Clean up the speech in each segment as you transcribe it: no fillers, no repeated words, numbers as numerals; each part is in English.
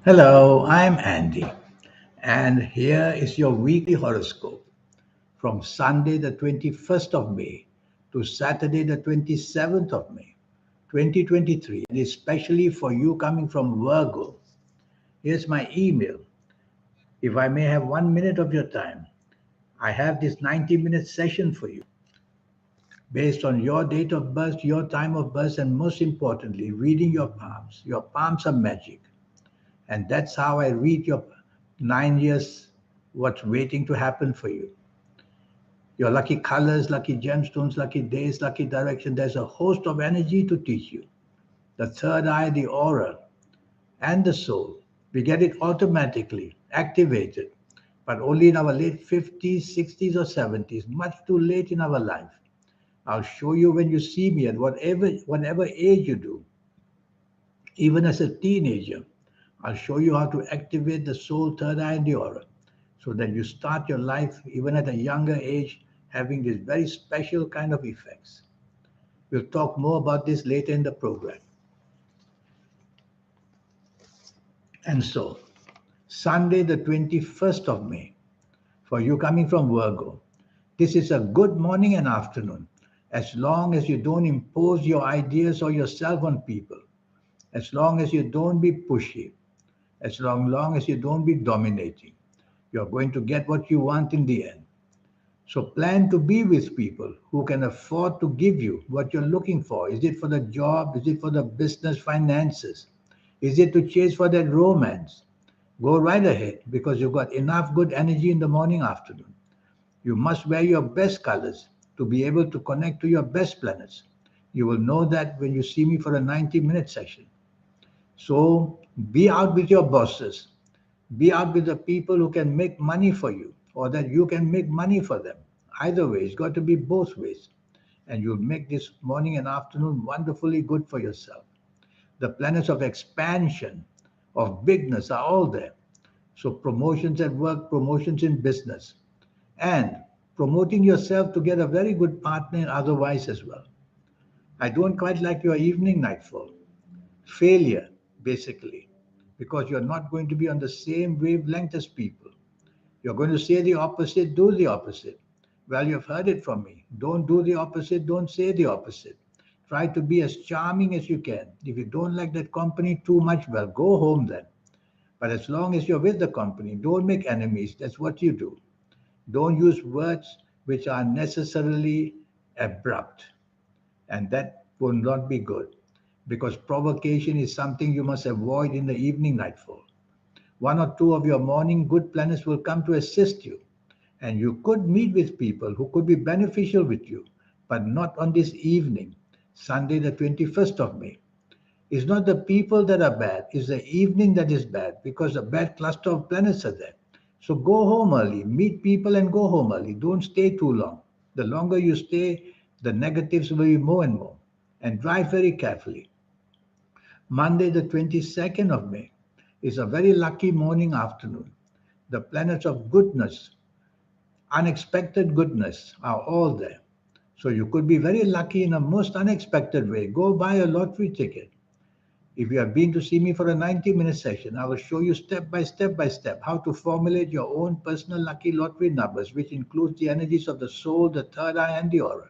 Hello, I'm Andy, and here is your weekly horoscope from Sunday, the 21st of May to Saturday, the 27th of May, 2023, and especially for you coming from Virgo. Here's my email. If I may have 1 minute of your time, I have this 90-minute session for you based on your date of birth, your time of birth, and most importantly, reading your palms. Your palms are magic. And that's how I read your 9 years, what's waiting to happen for you. Your lucky colors, lucky gemstones, lucky days, lucky direction. There's a host of energy to teach you. The third eye, the aura, and the soul. We get it automatically activated, but only in our late 50s, 60s, or 70s, much too late in our life. I'll show you when you see me at whatever age you do, even as a teenager. I'll show you how to activate the soul, third eye, and the aura so that you start your life, even at a younger age, having these very special kind of effects. We'll talk more about this later in the program. And so, Sunday, the 21st of May, for you coming from Virgo, this is a good morning and afternoon, as long as you don't impose your ideas or yourself on people, as long as you don't be pushy, as long as you don't be dominating. You're going to get what you want in the end. So plan to be with people who can afford to give you what you're looking for. Is it for the job? Is it for the business finances? Is it to chase for that romance? Go right ahead because you've got enough good energy in the morning, afternoon. You must wear your best colors to be able to connect to your best planets. You will know that when you see me for a 90-minute session. So be out with your bosses. Be out with the people who can make money for you or that you can make money for them. Either way, it's got to be both ways. And you'll make this morning and afternoon wonderfully good for yourself. The planets of expansion, of bigness are all there. So promotions at work, promotions in business, and promoting yourself to get a very good partner otherwise as well. I don't quite like your evening nightfall. Failure, basically, because you're not going to be on the same wavelength as people. You're going to say the opposite, do the opposite. Well, you've heard it from me. Don't do the opposite, don't say the opposite. Try to be as charming as you can. If you don't like that company too much, well, go home then. But as long as you're with the company, don't make enemies. That's what you do. Don't use words which are necessarily abrupt. And that will not be good because provocation is something you must avoid in the evening nightfall. One or two of your morning good planets will come to assist you, and you could meet with people who could be beneficial with you, but not on this evening, Sunday, the 21st of May. It's not the people that are bad, it's the evening that is bad because a bad cluster of planets are there. So go home early, meet people and go home early. Don't stay too long. The longer you stay, the negatives will be more and more. And drive very carefully. Monday, the 22nd of May, is a very lucky morning afternoon. The planets of goodness, unexpected goodness are all there. So you could be very lucky in a most unexpected way. Go buy a lottery ticket. If you have been to see me for a 90-minute session, I will show you step by step how to formulate your own personal lucky lottery numbers, which includes the energies of the soul, the third eye, and the aura.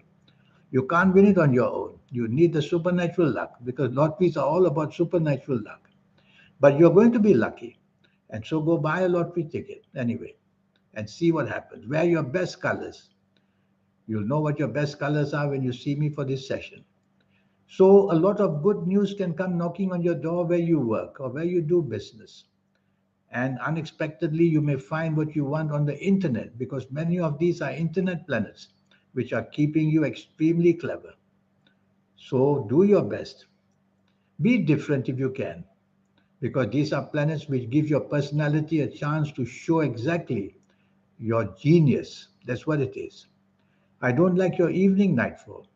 You can't win it on your own. You need the supernatural luck because lotteries are all about supernatural luck. But you're going to be lucky. And so go buy a lottery ticket anyway and see what happens. Wear your best colors. You'll know what your best colors are when you see me for this session. So a lot of good news can come knocking on your door where you work or where you do business. And unexpectedly, you may find what you want on the internet because many of these are internet planets, which are keeping you extremely clever. So do your best. Be different if you can, because these are planets which give your personality a chance to show exactly your genius. That's what it is. I don't like your evening nightfall.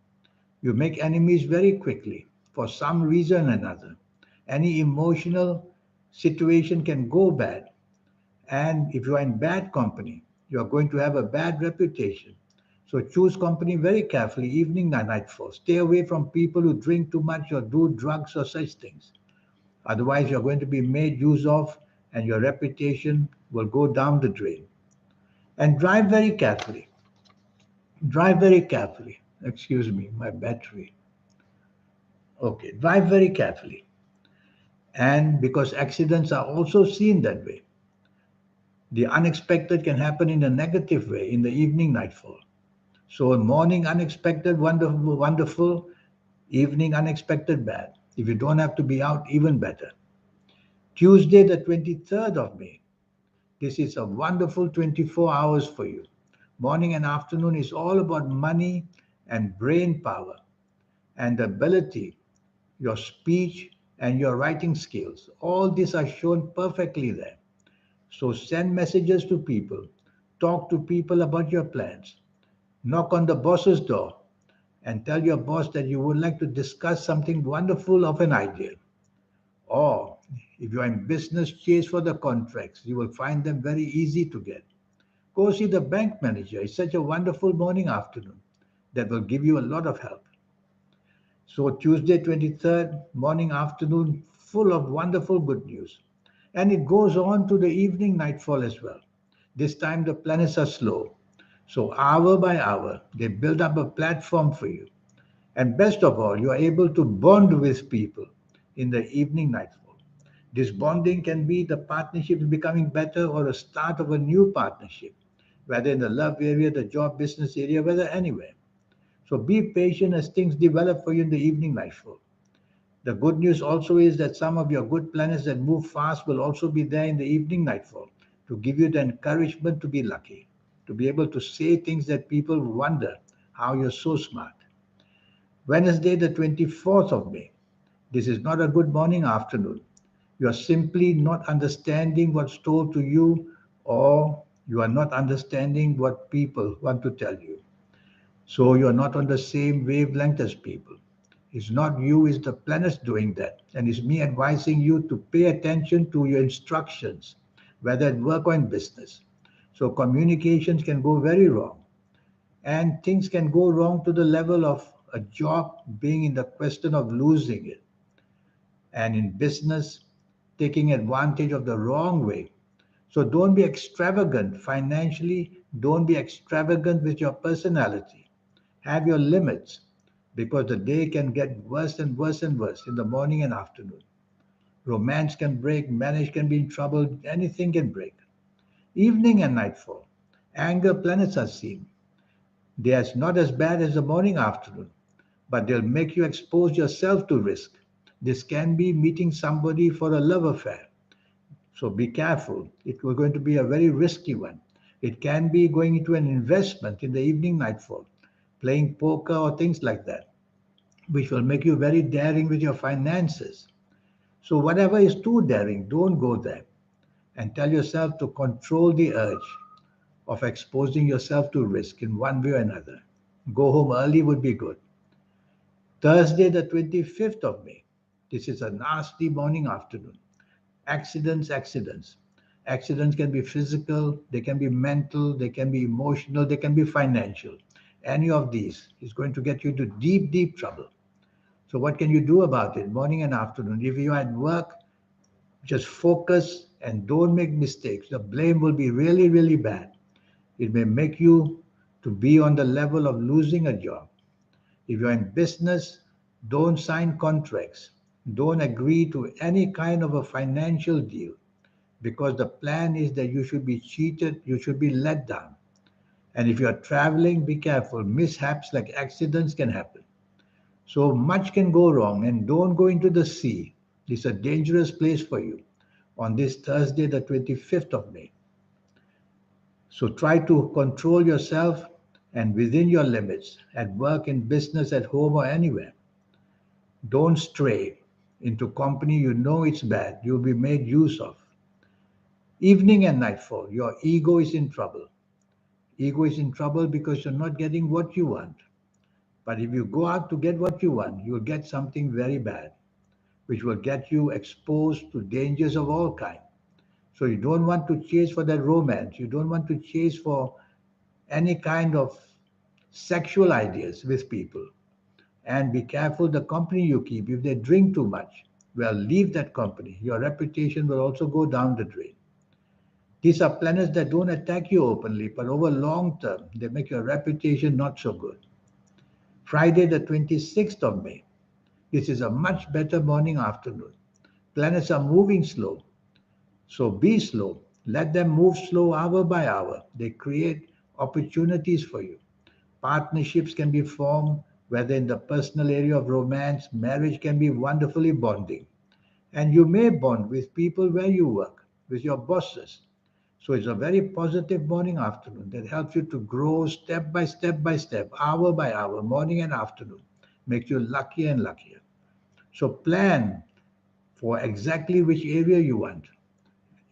You make enemies very quickly for some reason or another. Any emotional situation can go bad. And if you are in bad company, you are going to have a bad reputation. So choose company very carefully, evening and nightfall. Stay away from people who drink too much or do drugs or such things. Otherwise, you're going to be made use of and your reputation will go down the drain. And drive very carefully. Drive very carefully. Excuse me, my battery. Okay, drive very carefully. And because accidents are also seen that way, the unexpected can happen in a negative way in the evening nightfall. So, morning unexpected, wonderful, wonderful, evening unexpected, bad. If you don't have to be out, even better. Tuesday, the 23rd of May. This is a wonderful 24 hours for you. Morning and afternoon is all about money and brain power and the ability, your speech and your writing skills. All these are shown perfectly there. So send messages to people, talk to people about your plans, knock on the boss's door, and tell your boss that you would like to discuss something wonderful of an idea. Or if you are in business, chase for the contracts. You will find them very easy to get. Go see the bank manager. It's such a wonderful morning afternoon that will give you a lot of help. So Tuesday 23rd, morning afternoon, full of wonderful good news. And it goes on to the evening nightfall as well. This time the planets are slow. So hour by hour, they build up a platform for you. And best of all, you are able to bond with people in the evening nightfall. This bonding can be the partnership becoming better or a start of a new partnership, whether in the love area, the job, business area, whether anywhere. So be patient as things develop for you in the evening nightfall. The good news also is that some of your good planets that move fast will also be there in the evening nightfall to give you the encouragement to be lucky, to be able to say things that people wonder how you're so smart. Wednesday, the 24th of May. This is not a good morning afternoon. You are simply not understanding what's told to you, or you are not understanding what people want to tell you. So you're not on the same wavelength as people. It's not you, it's the planets doing that. And it's me advising you to pay attention to your instructions, whether at work or in business. So communications can go very wrong. And things can go wrong to the level of a job being in the question of losing it. And in business, taking advantage of the wrong way. So don't be extravagant financially, don't be extravagant with your personality. Have your limits because the day can get worse and worse and worse in the morning and afternoon. Romance can break, marriage can be in trouble, anything can break. Evening and nightfall. Anger planets are seen. They are not as bad as the morning afternoon, but they'll make you expose yourself to risk. This can be meeting somebody for a love affair. So be careful. It was going to be a very risky one. It can be going into an investment in the evening nightfall, playing poker or things like that, which will make you very daring with your finances. So whatever is too daring, don't go there. And tell yourself to control the urge of exposing yourself to risk in one way or another. Go home early would be good. Thursday, the 25th of May. This is a nasty morning afternoon. Accidents, accidents. Accidents can be physical, they can be mental, they can be emotional, they can be financial. Any of these is going to get you into deep, deep trouble. So, what can you do about it, morning and afternoon? If you are at work, just focus and don't make mistakes. The blame will be really, really bad. It may make you to be on the level of losing a job. If you're in business, don't sign contracts. Don't agree to any kind of a financial deal because the plan is that you should be cheated, you should be let down. And if you're traveling, be careful. Mishaps like accidents can happen. So much can go wrong, and don't go into the sea. It's a dangerous place for you on this Thursday, the 25th of May. So try to control yourself and within your limits at work, in business, at home, or anywhere. Don't stray into company you know it's bad. You'll be made use of. Evening and nightfall, your ego is in trouble. Ego is in trouble because you're not getting what you want. But if you go out to get what you want, you'll get something very bad, which will get you exposed to dangers of all kinds. So you don't want to chase for that romance. You don't want to chase for any kind of sexual ideas with people. And be careful the company you keep. If they drink too much, well, leave that company. Your reputation will also go down the drain. These are planets that don't attack you openly, but over long term, they make your reputation not so good. Friday, the 26th of May. This is a much better morning afternoon. Planets are moving slow, so be slow. Let them move slow hour by hour. They create opportunities for you. Partnerships can be formed, whether in the personal area of romance, marriage can be wonderfully bonding. And you may bond with people where you work, with your bosses. So it's a very positive morning afternoon that helps you to grow step by step, hour by hour, morning and afternoon. Makes you luckier and luckier. So plan for exactly which area you want.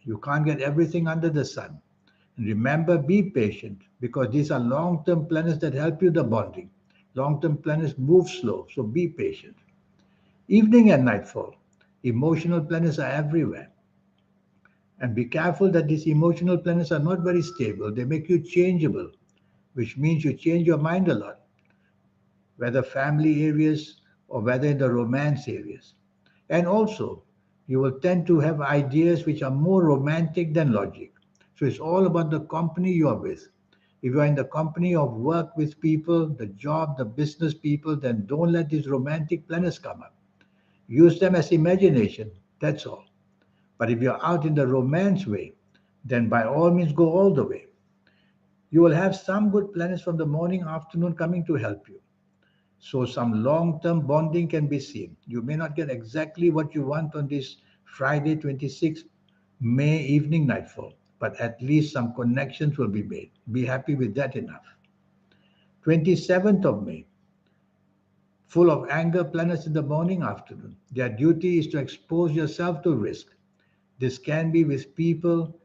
You can't get everything under the sun. And remember, be patient because these are long term planets that help you the bonding. Long term planets move slow, so be patient. Evening and nightfall. Emotional planets are everywhere. And be careful that these emotional planets are not very stable. They make you changeable, which means you change your mind a lot, whether family areas or whether in the romance areas. And also, you will tend to have ideas which are more romantic than logic. So it's all about the company you are with. If you are in the company of work with people, the job, the business people, then don't let these romantic planets come up. Use them as imagination. That's all. But if you're out in the romance way, then by all means go all the way. You will have some good planets from the morning, afternoon coming to help you. So some long-term bonding can be seen. You may not get exactly what you want on this Friday, 26th May evening nightfall, but at least some connections will be made. Be happy with that enough. 27th of May, full of anger planets in the morning, afternoon. Their duty is to expose yourself to risk. This can be with people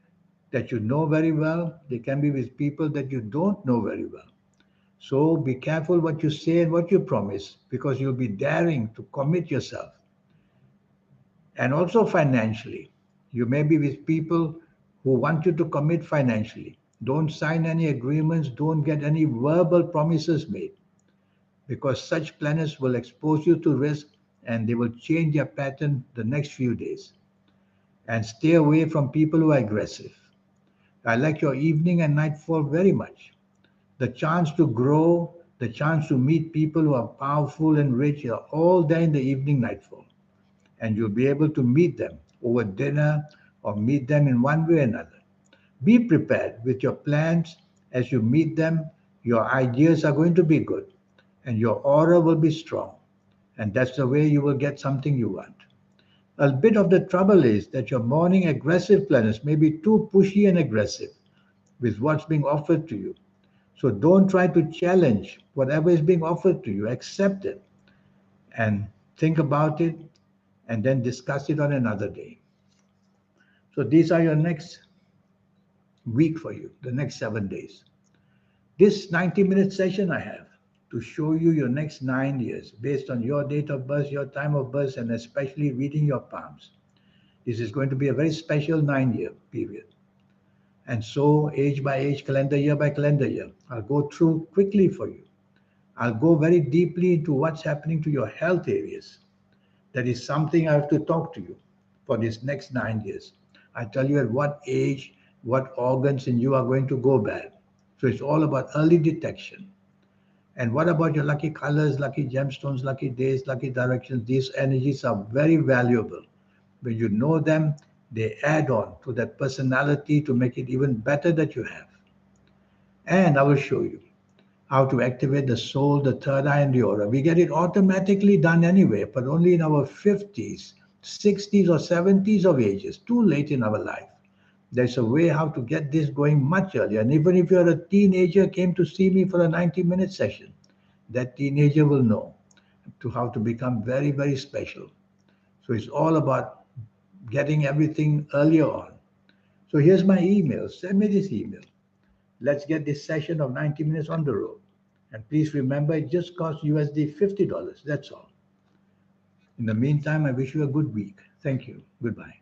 that you know very well. They can be with people that you don't know very well. So be careful what you say and what you promise because you'll be daring to commit yourself. And also financially, you may be with people who want you to commit financially. Don't sign any agreements, don't get any verbal promises made because such planets will expose you to risk and they will change their pattern the next few days. And stay away from people who are aggressive. I like your evening and nightfall very much. The chance to grow, the chance to meet people who are powerful and rich are all there in the evening nightfall. And you'll be able to meet them over dinner or meet them in one way or another. Be prepared with your plans as you meet them. Your ideas are going to be good and your aura will be strong. And that's the way you will get something you want. A bit of the trouble is that your morning aggressive planets may be too pushy and aggressive with what's being offered to you. So don't try to challenge whatever is being offered to you. Accept it and think about it and then discuss it on another day. So these are your next week for you, the next 7 days. This 90-minute session I have to show you your next 9 years based on your date of birth, your time of birth, and especially reading your palms. This is going to be a very special 9 year period. And so, age by age, calendar year by calendar year, I'll go through quickly for you. I'll go very deeply into what's happening to your health areas. That is something I have to talk to you for these next 9 years. I tell you at what age, what organs in you are going to go bad. So it's all about early detection. And what about your lucky colors, lucky gemstones, lucky days, lucky directions? These energies are very valuable. When you know them, they add on to that personality to make it even better that you have. And I will show you how to activate the soul, the third eye, and the aura. We get it automatically done anyway, but only in our 50s, 60s, or 70s of ages, too late in our life. There's a way how to get this going much earlier. And even if you're a teenager, came to see me for a 90-minute session, that teenager will know to how to become very, very special. So it's all about getting everything earlier on. So here's my email. Send me this email. Let's get this session of 90 minutes on the road. And please remember, it just costs USD $50. That's all. In the meantime, I wish you a good week. Thank you. Goodbye.